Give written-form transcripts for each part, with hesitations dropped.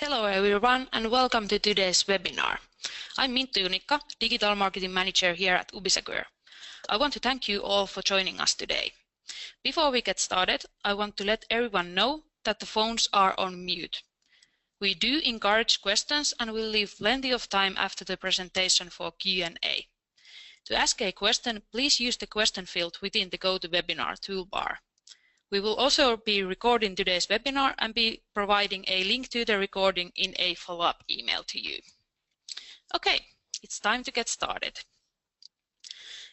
Hello everyone and welcome to today's webinar. I'm Minttu Unikka, Digital Marketing Manager here at Ubisecure. I want to thank you all for joining us today. Before we get started, I want to let everyone know that the phones are on mute. We do encourage questions and will leave plenty of time after the presentation for Q&A. To ask a question, please use the question field within the GoToWebinar toolbar. We will also be recording today's webinar and be providing a link to the recording in a follow-up email to you. Okay, it's time to get started.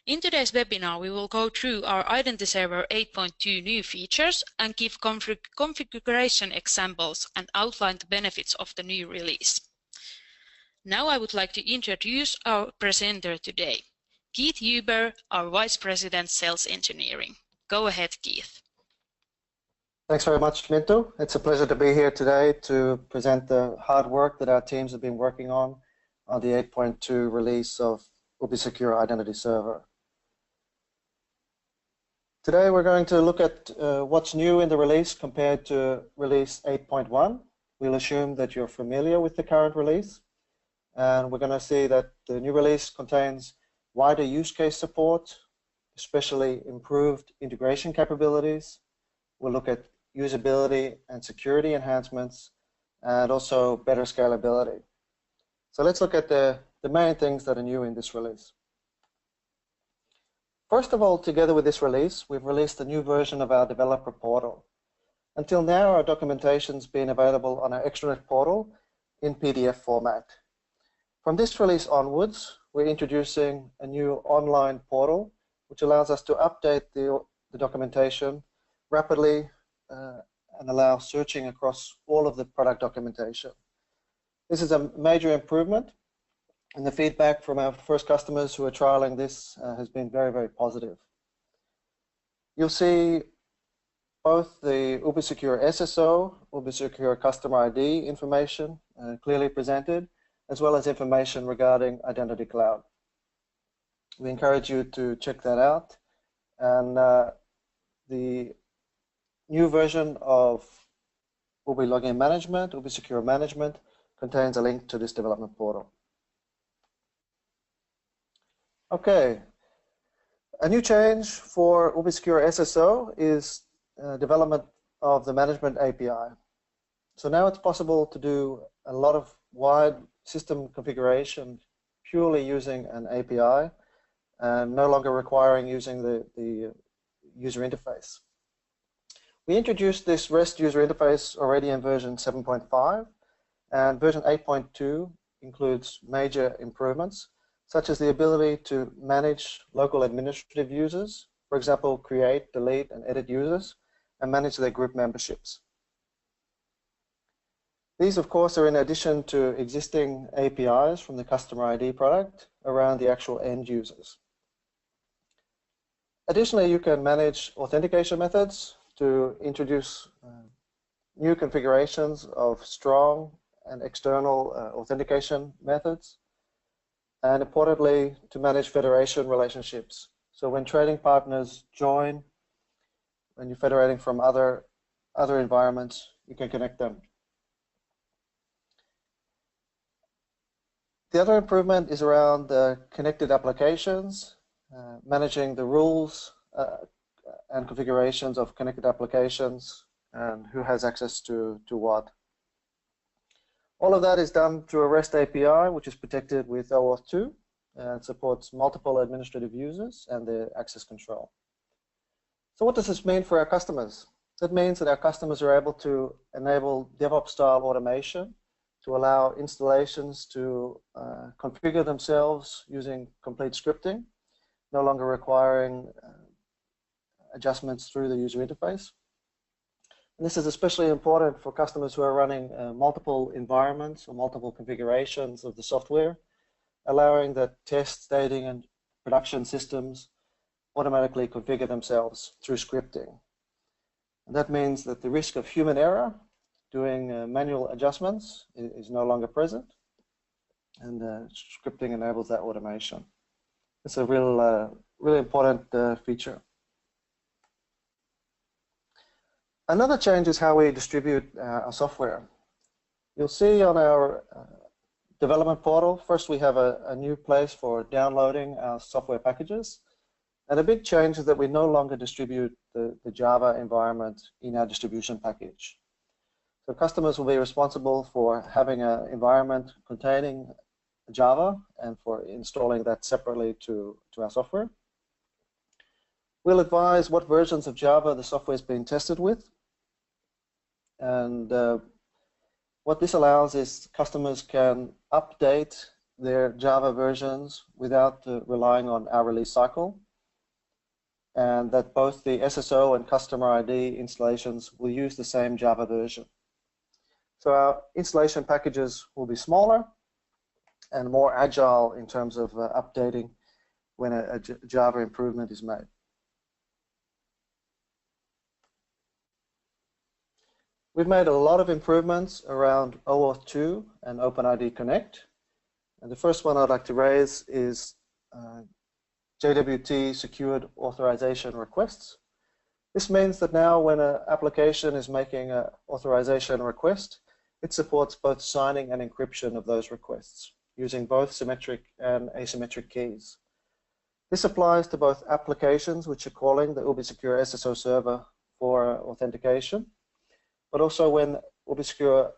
In today's webinar, we will go through our Identity Server 8.2 new features and give configuration examples and outline the benefits of the new release. Now I would like to introduce our presenter today, Keith Huber, our Vice President Sales Engineering. Go ahead, Keith. Thanks very much, Minttu. It's a pleasure to be here today to present the hard work that our teams have been working on the 8.2 release of Ubisecure Identity Server. Today we're going to look at what's new in the release compared to release 8.1. We'll assume that you're familiar with the current release, and we're going to see that the new release contains wider use case support, especially improved integration capabilities. We'll look at usability and security enhancements, and also better scalability. So let's look at the main things that are new in this release. First of all, together with this release, we've released a new version of our developer portal. Until now, our documentation's been available on our extranet portal in PDF format. From this release onwards, we're introducing a new online portal, which allows us to update the documentation rapidly and allow searching across all of the product documentation. This is a major improvement, and the feedback from our first customers who are trialing this has been very, very positive. You'll see both the Ubisecure SSO, Ubisecure Customer ID information clearly presented, as well as information regarding Identity Cloud. We encourage you to check that out, and the new version of Ubi Login Management, Ubisecure Management, contains a link to this development portal. Okay, a new change for Ubisecure SSO is development of the Management API. So now it's possible to do a lot of wide system configuration purely using an API and no longer requiring using the user interface. We introduced this REST user interface already in version 7.5, and version 8.2 includes major improvements, such as the ability to manage local administrative users, for example, create, delete, and edit users, and manage their group memberships. These, of course, are in addition to existing APIs from the Customer ID product around the actual end users. Additionally, you can manage authentication methods to introduce new configurations of strong and external authentication methods, and importantly, to manage federation relationships. So when trading partners join, when you're federating from other environments, you can connect them. The other improvement is around connected applications, managing the rules and configurations of connected applications and who has access to what. All of that is done through a REST API, which is protected with OAuth 2 and supports multiple administrative users and their access control. So what does this mean for our customers? That means that our customers are able to enable DevOps-style automation to allow installations to configure themselves using complete scripting, no longer requiring adjustments through the user interface. And this is especially important for customers who are running multiple environments or multiple configurations of the software, allowing that test, staging, and production systems automatically configure themselves through scripting. And that means that the risk of human error doing manual adjustments is no longer present, and scripting enables that automation. It's a really important feature. Another change is how we distribute our software. You'll see on our development portal, first we have a new place for downloading our software packages. And a big change is that we no longer distribute the Java environment in our distribution package. So customers will be responsible for having an environment containing Java and for installing that separately to our software. We'll advise what versions of Java the software is being tested with. And what this allows is customers can update their Java versions without relying on our release cycle, and that both the SSO and customer ID installations will use the same Java version. So our installation packages will be smaller and more agile in terms of updating when a Java improvement is made. We've made a lot of improvements around OAuth 2 and OpenID Connect. And the first one I'd like to raise is JWT secured authorization requests. This means that now when an application is making an authorization request, it supports both signing and encryption of those requests using both symmetric and asymmetric keys. This applies to both applications which are calling the Ubisecure SSO server for authentication, but also when Ubisecure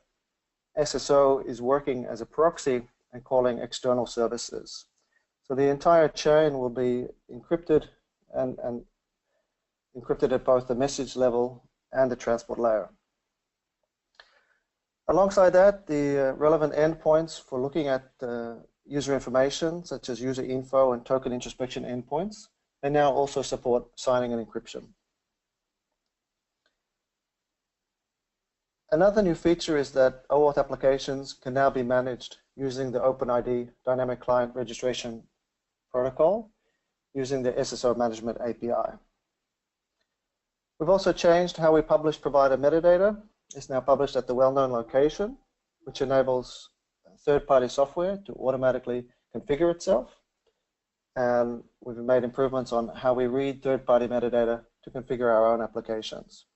SSO is working as a proxy and calling external services. So the entire chain will be encrypted and encrypted at both the message level and the transport layer. Alongside that, the relevant endpoints for looking at user information, such as user info and token introspection endpoints, they now also support signing and encryption. Another new feature is that OAuth applications can now be managed using the OpenID Dynamic Client Registration Protocol using the SSO Management API. We've also changed how we publish provider metadata. It's now published at the well-known location, which enables third-party software to automatically configure itself. And we've made improvements on how we read third-party metadata to configure our own applications.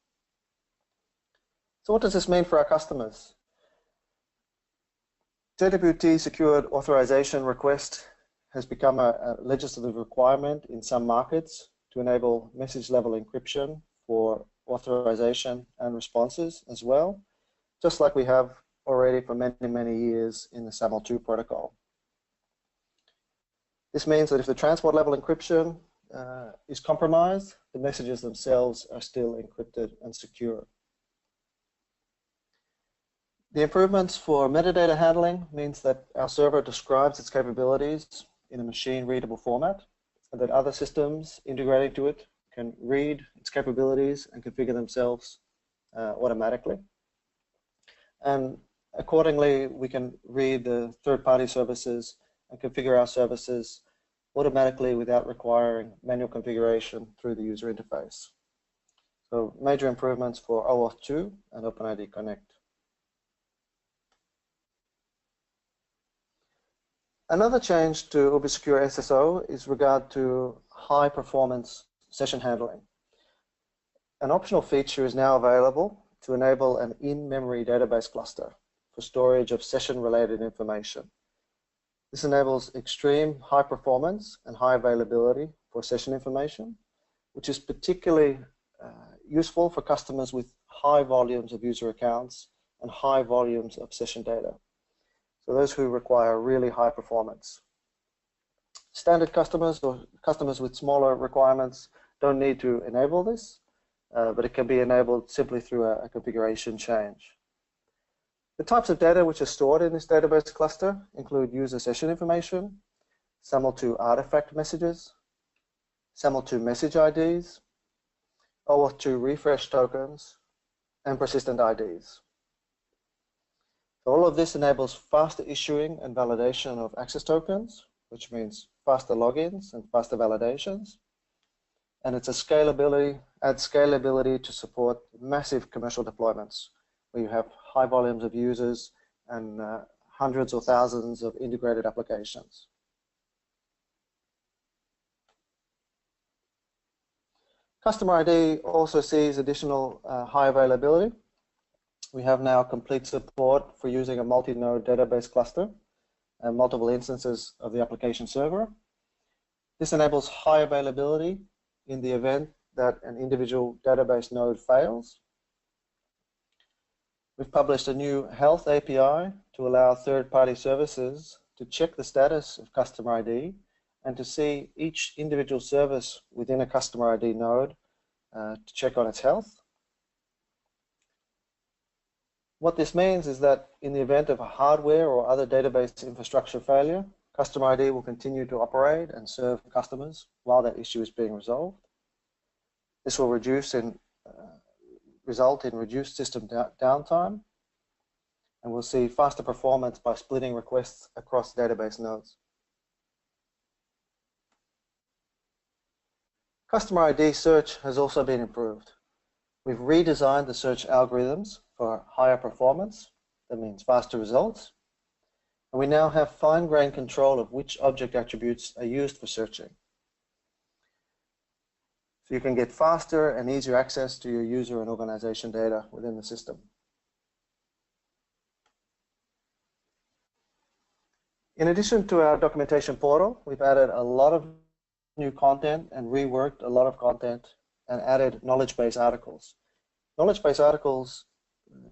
So what does this mean for our customers? JWT secured authorization request has become a legislative requirement in some markets to enable message level encryption for authorization and responses as well, just like we have already for many, many years in the SAML2 protocol. This means that if the transport level encryption is compromised, the messages themselves are still encrypted and secure. The improvements for metadata handling means that our server describes its capabilities in a machine-readable format, and that other systems integrating to it can read its capabilities and configure themselves automatically. And accordingly, we can read the third-party services and configure our services automatically without requiring manual configuration through the user interface. So major improvements for OAuth 2 and OpenID Connect. Another change to Ubisecure SSO is regard to high performance session handling. An optional feature is now available to enable an in-memory database cluster for storage of session-related information. This enables extreme high performance and high availability for session information, which is particularly useful for customers with high volumes of user accounts and high volumes of session data. So those who require really high performance. Standard customers or customers with smaller requirements don't need to enable this, but it can be enabled simply through a configuration change. The types of data which are stored in this database cluster include user session information, SAML2 artifact messages, SAML2 message IDs, OAuth 2 refresh tokens, and persistent IDs. All of this enables faster issuing and validation of access tokens, which means faster logins and faster validations. And it's adds scalability to support massive commercial deployments, where you have high volumes of users and hundreds or thousands of integrated applications. Customer ID also sees additional high availability. we have now complete support for using a multi-node database cluster and multiple instances of the application server. This enables high availability in the event that an individual database node fails. We've published a new health API to allow third-party services to check the status of customer ID and to see each individual service within a customer ID node to check on its health. What this means is that in the event of a hardware or other database infrastructure failure, customer ID will continue to operate and serve customers while that issue is being resolved. This will result in reduced system downtime, and we'll see faster performance by splitting requests across database nodes. Customer ID search has also been improved. We've redesigned the search algorithms for higher performance. That means faster results. And we now have fine-grained control of which object attributes are used for searching. So you can get faster and easier access to your user and organization data within the system. In addition to our documentation portal, we've added a lot of new content and reworked a lot of content and added knowledge base articles. Knowledge base articles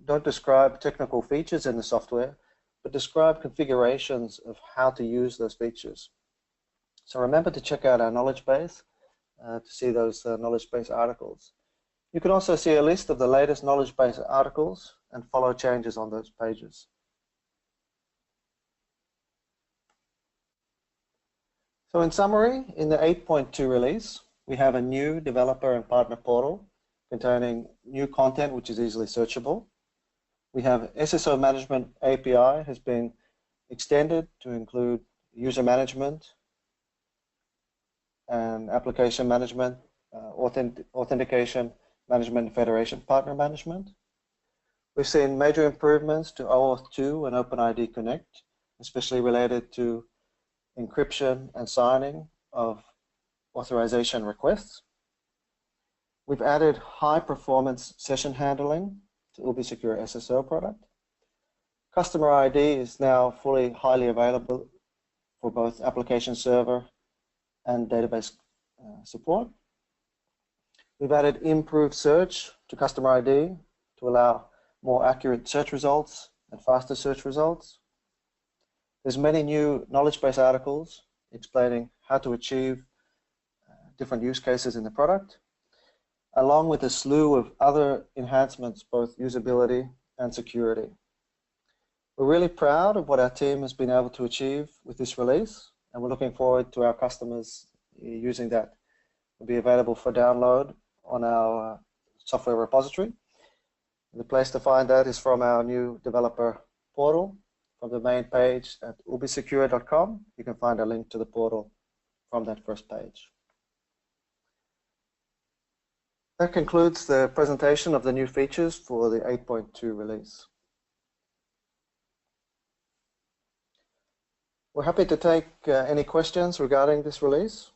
don't describe technical features in the software, but describe configurations of how to use those features. So remember to check out our knowledge base to see those knowledge base articles. You can also see a list of the latest knowledge base articles and follow changes on those pages. So in summary, in the 8.2 release, we have a new developer and partner portal containing new content which is easily searchable. We have SSO management API has been extended to include user management and application management, authentication management, federation partner management. We've seen major improvements to OAuth 2 and OpenID Connect, especially related to encryption and signing of authorization requests. We've added high-performance session handling to Ubisecure SSO product. Customer ID is now highly available for both application server and database support. We've added improved search to customer ID to allow more accurate search results and faster search results. There's many new knowledge base articles explaining how to achieve different use cases in the product, along with a slew of other enhancements, both usability and security. We're really proud of what our team has been able to achieve with this release, and we're looking forward to our customers using that. It'll be available for download on our software repository. The place to find that is from our new developer portal. From the main page at ubisecure.com, you can find a link to the portal from that first page. That concludes the presentation of the new features for the 8.2 release. We're happy to take any questions regarding this release.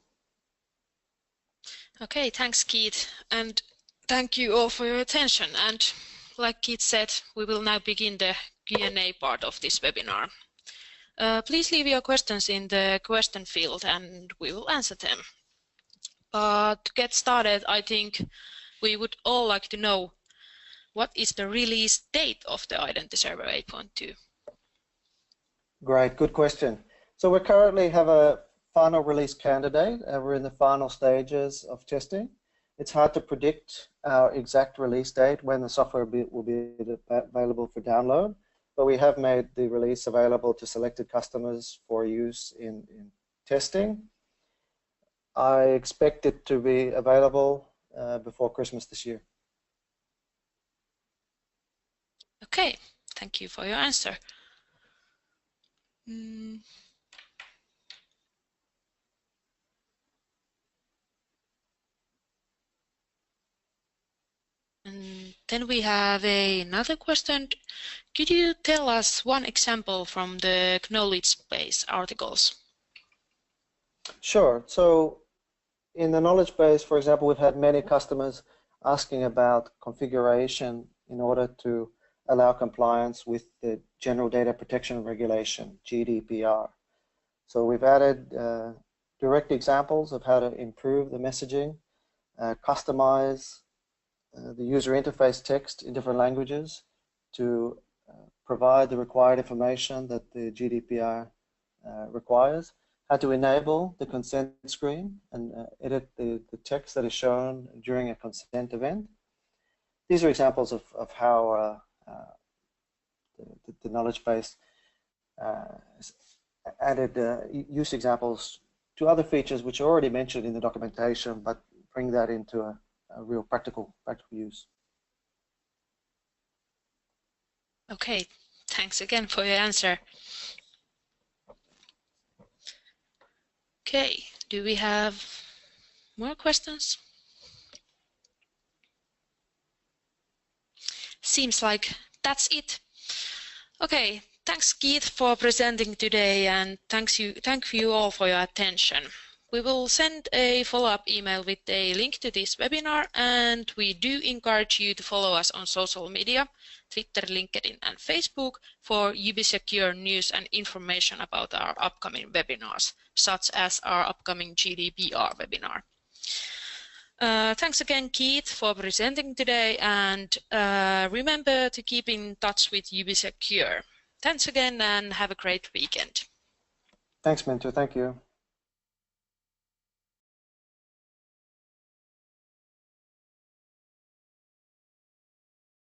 Okay, thanks Keith, and thank you all for your attention. And like Keith said, we will now begin the Q&A part of this webinar. Please leave your questions in the question field and we will answer them. But to get started, I think we would all like to know what is the release date of the Identity Server 8.2? Great, good question. So we currently have a final release candidate and we're in the final stages of testing. It's hard to predict our exact release date when the software will be available for download, but we have made the release available to selected customers for use in testing. I expect it to be available before Christmas this year. Okay, thank you for your answer. And then we have another question. Could you tell us one example from the knowledge base articles? Sure. So in the knowledge base, for example, we've had many customers asking about configuration in order to allow compliance with the General Data Protection Regulation, GDPR. So we've added direct examples of how to improve the messaging, customize the user interface text in different languages to provide the required information that the GDPR requires, how to enable the consent screen and edit the text that is shown during a consent event. These are examples of how the knowledge base added use examples to other features which are already mentioned in the documentation, but bring that into a real practical use. Okay, thanks again for your answer. Okay, do we have more questions? Seems like that's it. Okay, thanks Keith for presenting today, and thank you all for your attention. We will send a follow-up email with a link to this webinar, and we do encourage you to follow us on social media, Twitter, LinkedIn, and Facebook for Ubisecure news and information about our upcoming webinars, such as our upcoming GDPR webinar. Thanks again, Keith, for presenting today, and remember to keep in touch with Ubisecure. Thanks again, and have a great weekend. Thanks, Mintu. Thank you.